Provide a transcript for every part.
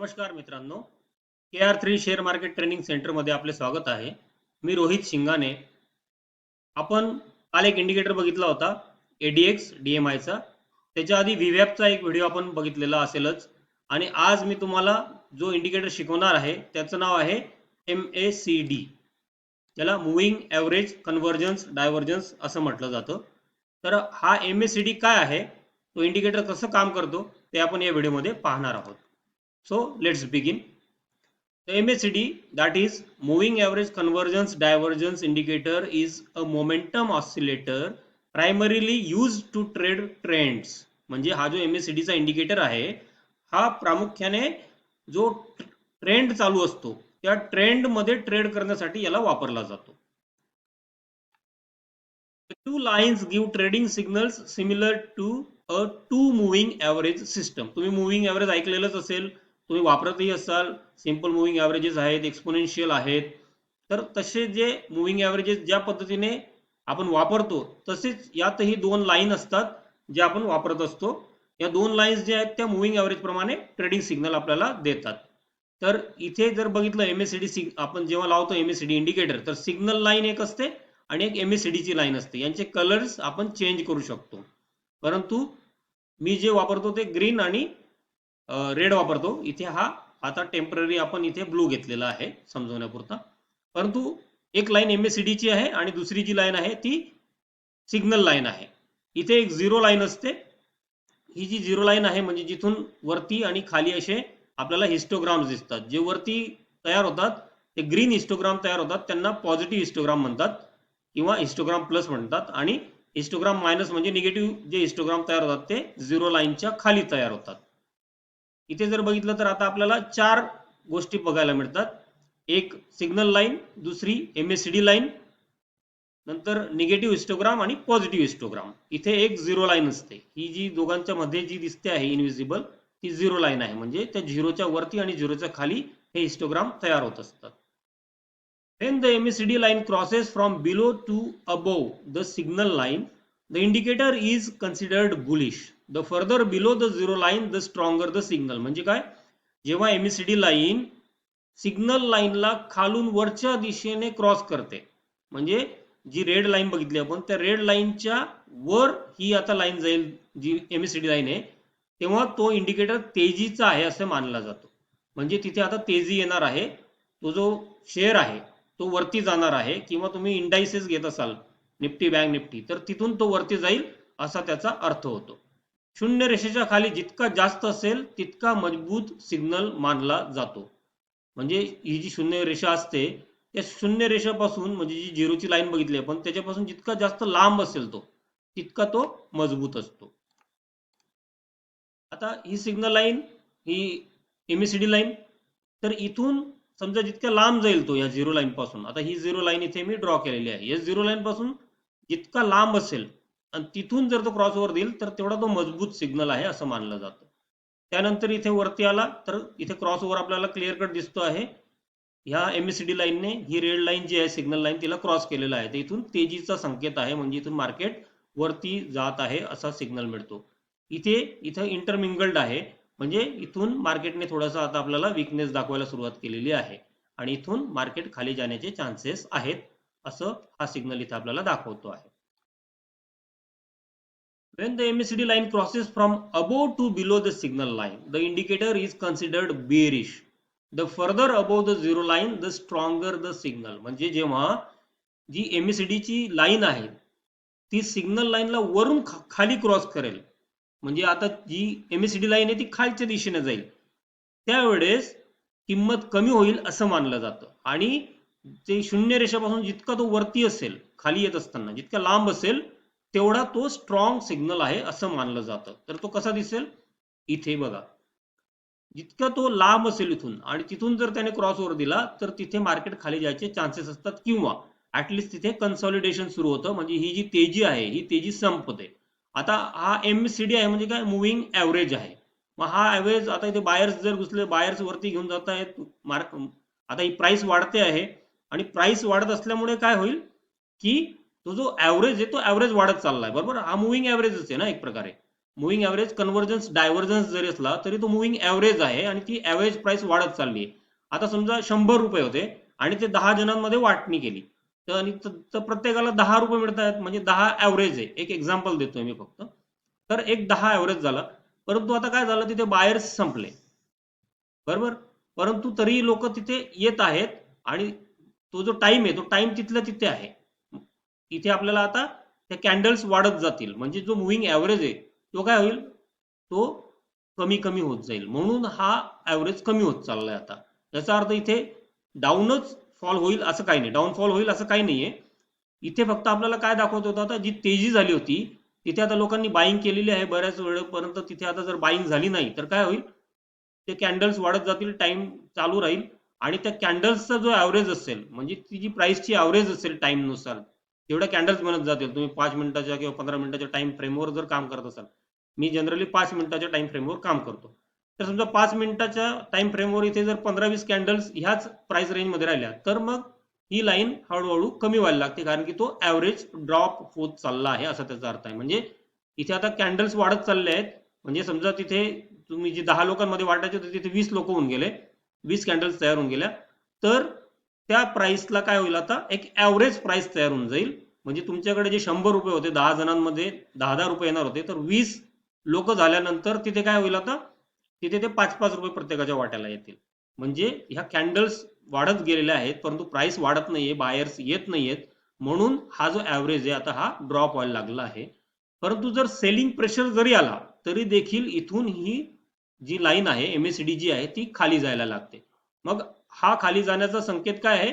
नमस्कार मित्रांनो, KR3 share market training centre मध्ये आपले स्वागत आहे. मी रोहित शिंगाणे. आपण काल एक इंडिकेटर बघितला होता ADX DMI चा. त्याच्या आधी VWAP चा एक व्हिडिओ आपण बघितलेला असेलच. आणि आज मी तुम्हाला जो इंडिकेटर शिकवणार आहे त्याचं नाव आहे MACD. त्याला मूव्हिंग ॲव्हरेज कन्व्हर्जन्स डायव्हर्जन्स असं म्हटलं जातं. तर हा MACD काय आहे, तो इंडिकेटर कसं काम करतो ते आपण या व्हिडिओमध्ये पाहणार आहोत. So let's begin. The MACD, that is moving average convergence divergence indicator, is a momentum oscillator primarily used to trade trends. म्हणजे हा जो MACD चा इंडिकेटर आहे हा प्रामुख्याने जो ट्रेंड चालू असतो त्या ट्रेंड मध्ये ट्रेड करण्यासाठी याला वापरला जातो. The two lines give trading signals similar to a two moving average system. तुम्ही मूव्हिंग ॲव्हरेज ऐकलेलंच असेल, तुम्ही वापरतही असाल. सिंपल मूव्हिंग ॲव्हरेजेस आहेत, एक्सपोनेन्शियल आहेत. तर तसे जे मूव्हिंग ॲव्हरेजेस ज्या पद्धतीने आपण वापरतो तसेच यातही दोन लाईन असतात जे आपण वापरत असतो. या दोन लाईन्स जे आहेत त्या मूव्हिंग ॲव्हरेज प्रमाणे ट्रेडिंग सिग्नल आपल्याला देतात. तर इथे जर बघितलं MACD आपण जेव्हा लावतो MACD इंडिकेटर, तर सिग्नल लाईन एक असते आणि एक MACD ची लाईन असते. यांचे कलर्स आपण चेंज करू शकतो, परंतु मी जे वापरतो ते ग्रीन आणि रेड वापरतो. इथे हा आता टेम्पररी आपण इथे ब्लू घेतलेला आहे समजवण्यापुरता. परंतु एक लाईन MACD ची आहे आणि दुसरी जी लाईन आहे ती सिग्नल लाईन आहे. इथे एक झिरो लाईन असते. ही जी झिरो लाईन आहे म्हणजे जिथून वरती आणि खाली असे आपल्याला हिस्टोग्राम्स दिसतात. जे वरती तयार होतात ते ग्रीन हिस्टोग्राम तयार होतात, त्यांना पॉझिटिव्ह हिस्टोग्राम म्हणतात किंवा हिस्टोग्राम प्लस म्हणतात. आणि हिस्टोग्राम मायनस म्हणजे निगेटिव्ह जे हिस्टोग्राम तयार होतात ते झिरो लाईनच्या खाली तयार होतात. इथे जर बघितलं तर आता आपल्याला चार गोष्टी बघायला मिळतात. एक सिग्नल लाईन, दुसरी MACD लाईन, नंतर निगेटिव्ह हिस्टोग्राम आणि पॉझिटिव्ह हिस्टोग्राम. इथे एक झिरो लाईन असते. ही जी दोघांच्या मध्ये जी दिसते आहे इनविजिबल, ती झिरो लाईन आहे. म्हणजे त्या झिरोच्या वरती आणि झिरोच्या खाली हे हिस्टोग्राम तयार होत असतात. When the MACD line crosses from below to above the signal line, the indicator is considered bullish. The further below the zero line, the stronger the signal. म्हणजे काय, जेव्हा MACD लाईन सिग्नल लाईनला खालून वरच्या दिशेने क्रॉस करते, म्हणजे जी red line बघितली आपण त्या रेड लाईनच्या वर ही आता लाईन जाईल जी MACD लाईन आहे, तेव्हा तो इंडिकेटर तेजीचा आहे असं मानला जातो. म्हणजे तिथे आता तेजी येणार आहे. तो जो शेअर आहे तो वरती जाणार आहे, किंवा तुम्ही इंडायसेस घेत असाल निफ्टी बँक निफ्टी, तर तिथून तो वरती जाईल असा त्याचा अर्थ होतो. शून्य रेषेच्या खाली जितका जास्त असेल तितका मजबूत सिग्नल मानला जातो. म्हणजे ही जी शून्य रेषा असते त्या शून्य रेषेपासून, म्हणजे जी झिरोची लाईन बघितली आपण त्याच्यापासून जितका जास्त लांब असेल तो तितका तो मजबूत असतो. आता ही सिग्नल लाईन, ही MACD लाईन, तर इथून समजा जितक्या लांब जाईल तो या झिरो लाईन पासून, आता ही झिरो लाईन इथे मी ड्रॉ केलेली आहे, या झिरो लाईन पासून जितका लांब असेल आणि तिथून जर तो क्रॉस ओव्हर देईल तर तेवढा तो मजबूत सिग्नल आहे असं मानलं जातं. त्यानंतर इथे वरती आला तर इथे क्रॉस ओव्हर आपल्याला क्लिअर कट दिसतो आहे. ह्या MACD लाईनने ही रेड लाईन जी आहे सिग्नल लाईन तिला क्रॉस केलेला आहे. तर इथून तेजीचा संकेत आहे, म्हणजे इथून मार्केट वरती जात आहे असा सिग्नल मिळतो. इथं इंटरमिंगल्ड आहे, म्हणजे इथून मार्केटने थोडासा आता आपल्याला विकनेस दाखवायला सुरुवात केलेली आहे आणि इथून मार्केट खाली जाण्याचे चान्सेस आहेत असं हा सिग्नल इथे आपल्याला दाखवतो आहे. When the MACD line crosses from above to below the signal line, the indicator is considered bearish. The further above the zero line, the stronger the signal. म्हणजे जेव्हा जी MACD ची लाईन आहे ती सिग्नल लाईनला वरून खाली क्रॉस करेल, म्हणजे आता जी MACD लाईन आहे ती खालच्या दिशेने जाईल, त्यावेळेस किंमत कमी होईल असं मानलं जातं. आणि ते शून्य रेषापासून जितका तो वरती असेल खाली येत असताना जितका लांब असेल तेवढा तो स्ट्रॉंग सिग्नल आहे असं मानलं जातं. तर तो कसा दिसेल, इथे बघा, जितका तो लांब असेल इथून आणि तिथून जर त्याने क्रॉस ओव्हर दिला तर तिथे मार्केट खाली जायचे चान्सेस असतात, किंवा ऍटलिस्ट तिथे कन्सॉलिडेशन सुरू होतं, म्हणजे ही जी तेजी आहे ही तेजी संपते. आता हा MACD आहे म्हणजे काय, मूव्हिंग ॲव्हरेज आहे. मग हा ॲव्हरेज, आता इथे बायर्स जर घुसले, बायर्स वरती घेऊन जात आहेत आता ही प्राइस वाढते आहे आणि प्राइस वाढत असल्यामुळे काय होईल की तो जो ॲव्हरेज आहे तो ॲव्हरेज वाढत चाललाय, बरोबर. हा मूव्हिंग ॲव्हरेजच आहे ना एक प्रकारे. मुव्हिंग ॲव्हरेज कन्व्हर्जन्स डायव्हर्जन्स जरी असला तरी तो मुव्हिंग ॲव्हरेज आहे आणि ती ॲव्हरेज प्राइस वाढत चालली आहे. आता समजा 100 रुपये होते आणि ते 10 जणांमध्ये वाटणी केली तर प्रत्येकाला 10 रुपये मिळत आहेत, म्हणजे 10 ॲव्हरेज आहे. एक एक्झाम्पल देतोय मी फक्त. तर एक 10 ॲव्हरेज झाला. परंतु आता काय झालं, तिथे बायर्स संपले, बरोबर. परंतु तरीही लोक तिथे येत आहेत आणि तो जो टाइम आहे तो टाइम तिथल्या तिथे आहे. इथे आपल्याला आता त्या कॅन्डल्स वाढत जातील, म्हणजे जो मुव्हिंग ॲव्हरेज आहे तो काय होईल, तो कमी कमी होत जाईल. म्हणून हा ॲव्हरेज कमी होत चाललाय आता. याचा अर्थ इथे डाऊनच फॉल होईल असं काही नाही, डाऊनफॉल होईल असं काही नाहीये. इथे फक्त आपल्याला काय दाखवत होतं, आता जी तेजी झाली होती तिथे आता लोकांनी बाईंग केलेली आहे बऱ्याच वेळेपर्यंत. तिथे आता जर बाईंग झाली नाही तर काय होईल, ते कॅन्डल्स वाढत जातील, टाइम चालू राहील आणि त्या कॅन्डल्सचा जो ॲव्हरेज असेल, म्हणजे ती जी प्राइसची ॲव्हरेज असेल टाइमनुसार, तेवढ्या कॅन्डल्स बनत जातील. तुम्ही 5 मिनिटाच्या किंवा 15 मिनिटाच्या टाइम फ्रेमवर जर काम करत असाल, मी जनरली 5 मिनिटाच्या टाइम फ्रेमवर काम करतो, तर समजा 5 मिनिटाच्या टाइम फ्रेमवर इथे जर 15-20 कॅन्डल्स ह्याच प्राइस रेंजमध्ये राहिल्या तर मग ही लाईन हळूहळू कमी व्हायला लागते, कारण की तो ॲव्हरेज ड्रॉप होत चालला आहे असा त्याचा अर्थ आहे. म्हणजे इथे आता कॅन्डल्स वाढत चालले आहेत. म्हणजे समजा तिथे तुम्ही जे 10 लोकांमध्ये वाटायचे होते तिथे 20 लोक होऊन गेले, 20 कॅन्डल्स तयार होऊन गेल्या, तर त्या प्राइसला काय होईल, आता एक ॲव्हरेज प्राइस तयार होऊन जाईल. म्हणजे तुमच्याकडे जे 100 रुपये होते 10 जणांमध्ये 10-10 रुपये येणार होते, तर 20 लोक झाल्यानंतर तिथे काय होईल, आता तिथे ते 5-5 रुपये प्रत्येकाच्या वाट्याला येतील. म्हणजे ह्या कॅन्डल्स वाढत गेलेल्या आहेत परंतु प्राइस वाढत नाहीये, बायर्स येत नाहीयेत, म्हणून हा जो ॲव्हरेज आहे आता हा ड्रॉप व्हायला लागला आहे. परंतु जर सेलिंग प्रेशर जरी आला तरी देखील इथून ही जी लाईन आहे एमएसडी जी आहे ती खाली जायला लागते. मग हा खाली जाण्याचा संकेत काय आहे,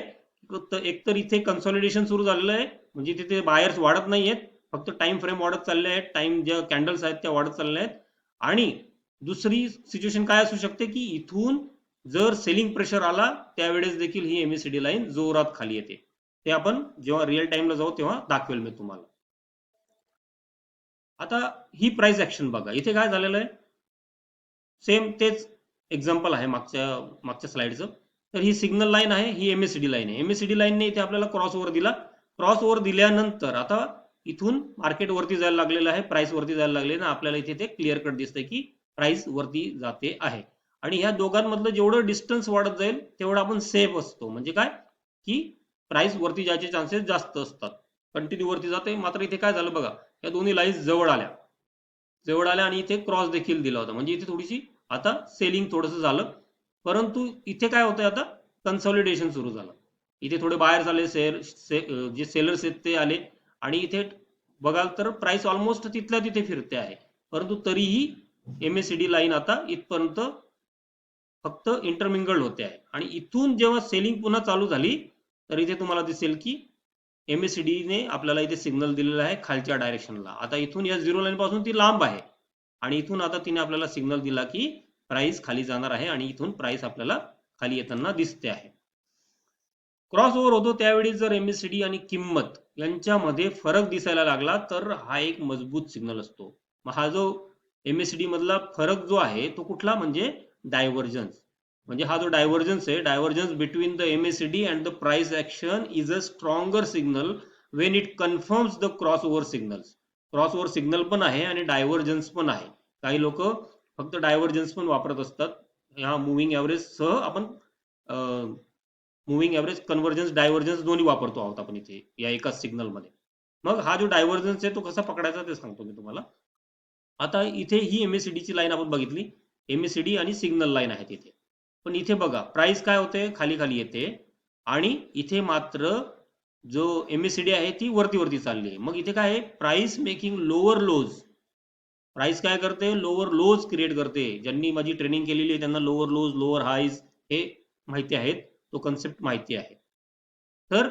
एकतर इथे कन्सॉलिडेशन सुरू झालेलं आहे, म्हणजे तिथे बायर्स वाढत नाहीयेत, फक्त टाइम फ्रेम वाढत चालले आहेत, टाइम ज्या कॅन्डल्स आहेत त्या वाढत चालल्या आहेत. आणि दुसरी सिच्युएशन काय असू शकते की इथून जर सेलिंग प्रेशर आला त्यावेळेस देखील ही एमएसडी लाईन जोरात खाली येते. ते आपण जेव्हा रिअल टाइमला जाऊ तेव्हा दाखवेल मी तुम्हाला. आता ही प्राइस ऍक्शन बघा, इथे काय झालेलं आहे, सेम तेच एक्झाम्पल आहे मागच्या मागच्या स्लाइडचं. तर ही सिग्नल लाईन आहे, ही एमएसडी लाईन आहे. एमएसडी लाईनने इथे आपल्याला क्रॉस ओव्हर दिला. क्रॉस ओव्हर दिल्यानंतर आता इथून मार्केट वरती जायला लागलेलं आहे, प्राइस वरती जायला लागले ना, आपल्याला इथे ते क्लिअर कट दिसतंय की प्राइस वरती जाते आहे. आणि ह्या दोघांमधलं जेवढं डिस्टन्स वाढत जाईल तेवढं आपण सेफ असतो. म्हणजे काय की प्राइस वरती जायचे चान्सेस जास्त असतात. कंटिन्यू वरती जाते. मात्र इथे काय झालं बघा, या दोन्ही लाईन्स जवळ आल्या आणि इथे क्रॉस देखील दिला होता, म्हणजे इथे थोडीशी आता सेलिंग थोडंसं झालं. परंतु इथे काय होतंय, आता कन्सॉलिडेशन सुरू झालं. इथे थोडे बाहेर आले, जे सेलर्स आहेत ते आले आणि इथे बघाल तर प्राइस ऑलमोस्ट तिथल्या तिथे फिरते आहे. परंतु तरीही एमएसडी लाईन आता इथपर्यंत फक्त इंटरमिंगल्ड होते आहे. आणि इथून जेव्हा सेलिंग पुन्हा चालू झाली तर इथे तुम्हाला दिसेल की एमएसडीने आपल्याला इथे सिग्नल दिलेला आहे खालच्या डायरेक्शनला. आता इथून या झिरो लाईन पासून ती लांब आहे आणि इथून आता तिने आपल्याला सिग्नल दिला की प्राइस खाली जाणार आहे आणि इथून प्राइस आपल्याला खाली येताना दिसते आहे. क्रॉस ओव्हर होतो त्यावेळी जर एमएसडी आणि किंमत यांच्यामध्ये फरक दिसायला लागला तर हा एक मजबूत सिग्नल असतो. मग हा जो एमएसडी मधला फरक जो आहे तो कुठला, म्हणजे डायव्हर्जन्स. म्हणजे हा जो डायव्हर्जन्स आहे, divergence between the MSD and the price action is a stronger signal Wien it confirms the cross over signals. Cross over signal पण आहे आणि डायव्हर्जन्स पण आहे. काही लोक फक्त डायव्हर्जन्स पण वापरत असतात. ह्या मुव्हिंग ॲव्हरेज सह आपण मुव्हिंग ॲव्हरेज, कन्व्हर्जन्स, डायव्हर्जन्स दोन्ही वापरतो आहोत आपण इथे या एकाच सिग्नलमध्ये. मग हा जो डायव्हर्जन्स आहे तो कसा पकडायचा ते सांगतो मी तुम्हाला. आता इथे ही एमएसडीची लाईन आपण बघितली, एमएसडी आणि सिग्नल लाईन आहे तिथे. पण इथे बघा प्राइस काय होते, खाली खाली येते आणि इथे मात्र जो एमएसडी आहे ती वरती वरती चालली आहे. मग इथे काय आहे, प्राइस मेकिंग लोअर लोज. प्राइस काय करते, लोअर लोज क्रिएट करते. ज्यांनी माझी ट्रेनिंग केलेली आहे त्यांना लोअर लोज, लोअर हाईज हे माहिती आहेत, तो कन्सेप्ट माहिती आहे. तर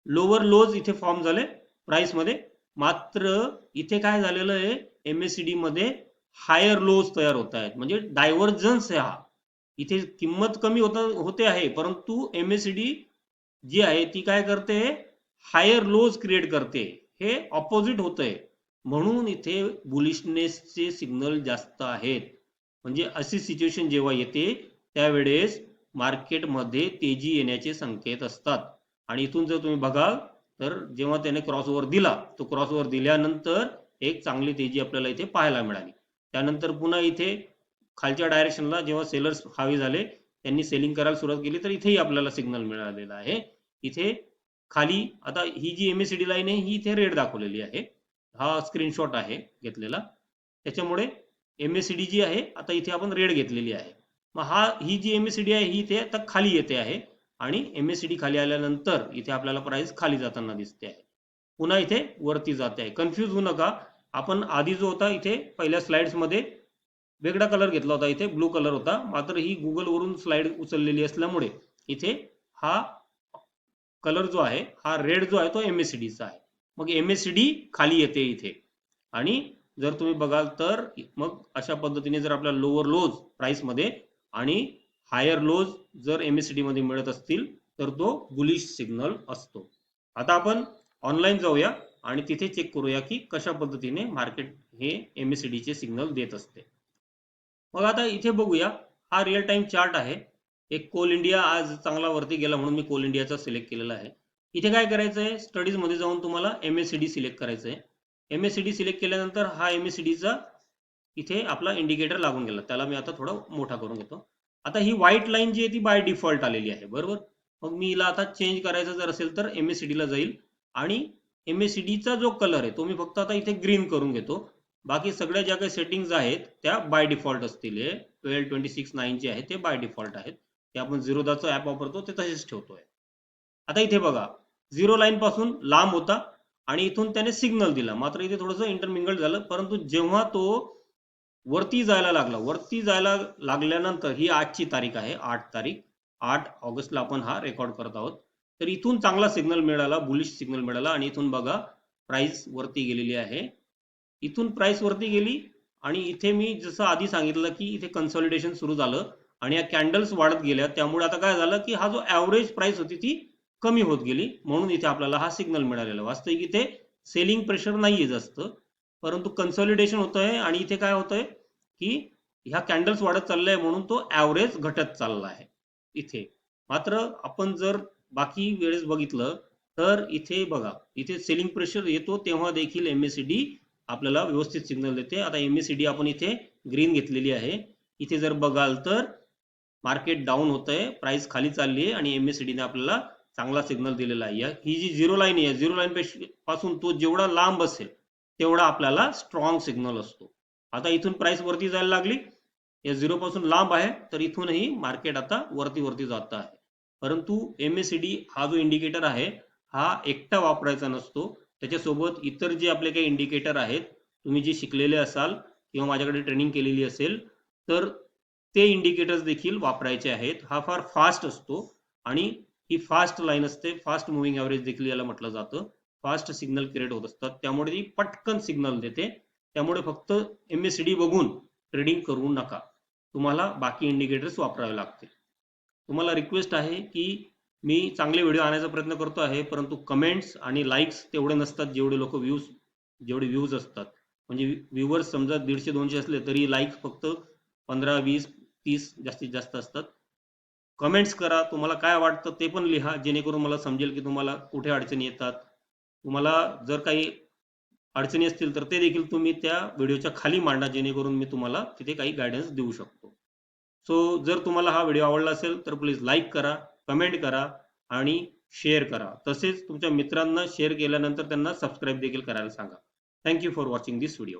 लोअर लोज इथे फॉर्म झाले प्राइस मध्ये. मात्र इथे काय झालेलं आहे, एमएसडी मध्ये हायर लोज तयार होत आहेत. म्हणजे डायव्हर्जन्स आहे हा. इथे किंमत कमी होते आहे परंतु एमएसडी जी आहे ती काय करते, हायर लोज क्रिएट करते. हे ऑपोजिट होतंय. म्हणून इथे बुलिशनेसचे सिग्नल जास्त आहेत. म्हणजे अशी सिच्युएशन जेव्हा येते त्यावेळेस मार्केटमध्ये तेजी येण्याचे संकेत असतात. आणि इथून जर तुम्ही बघाल तर जेव्हा त्याने क्रॉस ओव्हर दिला, तो क्रॉस ओव्हर दिल्यानंतर एक चांगली तेजी आपल्याला इथे पाहायला मिळाली. त्यानंतर पुन्हा इथे खालच्या डायरेक्शनला जेव्हा सेलर्स हावी झाले त्यांनी सेलिंग करायला सुरुवात केली तर इथेही आपल्याला सिग्नल मिळालेला आहे. इथे खाली आता ही जी MACD लाईन आहे ही इथे रेड दाखवलेली आहे. हा स्क्रीनशॉट आहे घेतलेला. त्याच्यामुळे MACD जी आहे आता इथे आपण रेड घेतलेली आहे. मग ही जी MACD आहे ही इथे आता खाली येते आहे आणि MACD खाली आल्यानंतर इथे आपल्याला प्राइस खाली जाताना दिसते आहे. पुन्हा इथे वरती जाते आहे. कन्फ्यूज होऊ नका. आपण आधी जो होता इथे पहिल्या स्लाइड्स मध्ये वेगळा कलर घेतला होता, इथे ब्लू कलर होता. मात्र ही गुगल वरून स्लाइड उचललेली असल्यामुळे इथे हा कलर जो आहे हा रेड जो आहे तो MACD चा आहे. मग MACD खाली येते इथे आणि जर तुम्ही बघाल तर मग अशा पद्धतीने जर आपल्याला लोअर लोज प्राइस मध्ये आणि हायर लोज जर MACD मध्ये मिळत असतील तर तो बुलिश सिग्नल असतो. आता आपण ऑनलाईन जाऊया आणि तिथे चेक करूया की कशा पद्धतीने मार्केट हे MACD चे सिग्नल देत असते. मग आता इथे बघूया, हा रिअल टाइम चार्ट आहे. एक कोल इंडिया आज चांगला वरती गेला म्हणून मी कोल इंडियाचा सिलेक्ट केलेला आहे. इथे काय करायचं आहे, स्टडीज मध्ये जाऊन तुम्हाला MACD सिलेक्ट करायचं आहे. MACD सिलेक्ट केल्यानंतर हा MACD चा इथे आपला इंडिकेटर लागून गेला. त्याला मी आता थोडा मोठा करून घेतो. आता ही व्हाईट लाईन जी आहे ती बाय डिफॉल्ट आलेली आहे, बरोबर. मग मी हिला आता चेंज करायचं जर असेल तर MACD ला जाईल आणि MACD चा जो कलर आहे तो मी फक्त आता इथे ग्रीन करून घेतो. बाकी सगळ्या ज्या काही सेटिंग्ज आहेत त्या बाय डिफॉल्ट असतील. 12.26.9 जे आहे ते बाय डिफॉल्ट आहेत. ते आपण झिरोदाचं ऍप वापरतो ते तसेच ठेवतोय. आता इथे बघा, झिरो लाईन पासून लांब होता आणि इथून त्याने सिग्नल दिला. मात्र इथे थोडंसं इंटरमिंगल झालं, परंतु जेव्हा तो वरती जायला लागला, वरती जायला लागल्यानंतर ही आजची तारीख आहे, 8 तारीख, 8 ऑगस्टला आपण हा रेकॉर्ड करत आहोत. तर इथून चांगला सिग्नल मिळाला, बुलिश सिग्नल मिळाला आणि इथून बघा प्राइस वरती गेलेली आहे. इथून प्राइस वरती गेली आणि इथे मी जसं आधी सांगितलं की इथे कन्सॉलिडेशन सुरू झालं आणि या कॅन्डल्स वाढत गेल्या. त्यामुळे आता काय झालं की हा जो ॲव्हरेज प्राइस होती ती कमी होत गेली, म्हणून इथे आपल्याला हा सिग्नल मिळालेला. वास्तविक इथे सेलिंग प्रेशर नाहीये जास्त, परंतु कन्सॉलिडेशन होत आहे आणि इथे काय होतंय की ह्या कॅन्डल्स वाढत चाललाय म्हणून तो ॲव्हरेज घटत चालला आहे इथे. मात्र आपण जर बाकी वेळेस बघितलं तर इथे बघा, इथे सेलिंग प्रेशर येतो तेव्हा देखील MACD आपल्याला व्यवस्थित सिग्नल देते. आता MACD आपण इथे ग्रीन घेतलेली आहे. इथे जर बघाल तर मार्केट डाऊन होत आहे, प्राइस खाली चालली आहे आणि MACD ने आपल्याला चांगला सिग्नल दिलेला आहे. ही जी झिरो लाईन आहे, झिरो लाईन पासून तो जेवढा लांब असेल तेवढा आपल्याला स्ट्रॉंग सिग्नल असतो. आता इथून प्राइस वरती जायला लागली, या झिरो पासून लांब आहे, तर इथूनही मार्केट आता वरती वरती जात आहे. परंतु MACD हा जो इंडिकेटर आहे हा एकटा वापरायचा नसतो. त्याच्यासोबत इतर जे आपले काही इंडिकेटर आहेत, तुम्ही जे शिकलेले असाल किंवा माझ्याकडे ट्रेनिंग केलेली असेल तर ते इंडिकेटर्स देखील वापरायचे आहेत. हा फार फास्ट असतो आणि ही फास्ट लाईन असते, फास्ट मुव्हिंग ॲव्हरेज देखील याला म्हटलं जातं. फास्ट सिग्नल क्रिएट होत असतात, त्यामुळे ती पटकन सिग्नल देते. त्यामुळे फक्त MACD बघून ट्रेडिंग करू नका, तुम्हाला बाकी इंडिकेटर्स वापरावे लागतील. तुम्हाला रिक्वेस्ट आहे की मी चांगले व्हिडिओ आणायचा प्रयत्न करतो आहे, परंतु कमेंट्स आणि लाईक्स तेवढे नसतात जेवढे लोक जेवढे व्ह्यूज असतात. म्हणजे व्ह्यूवर्स समजा 150-200 असले तरी लाईक्स फक्त 15, 20, 30 जास्तीत जास्त असतात. कमेंट्स करा, तुम्हाला काय वाटतं ते पण लिहा, जेणेकरून मला समजेल की तुम्हाला कुठे अडचणी येतात. तुम्हाला जर काही अडचणी असतील तर ते देखील तुम्ही त्या व्हिडिओच्या खाली मांडा, जेणेकरून मी तुम्हाला तिथे काही गायडन्स देऊ शकतो. सो जर तुम्हाला हा व्हिडिओ आवडला असेल तर प्लीज लाईक करा, कमेंट करा आणि शेअर करा. तसेच तुमच्या मित्रांना शेअर केल्यानंतर त्यांना सबस्क्राईब देखील करायला सांगा. Thank you for watching this video.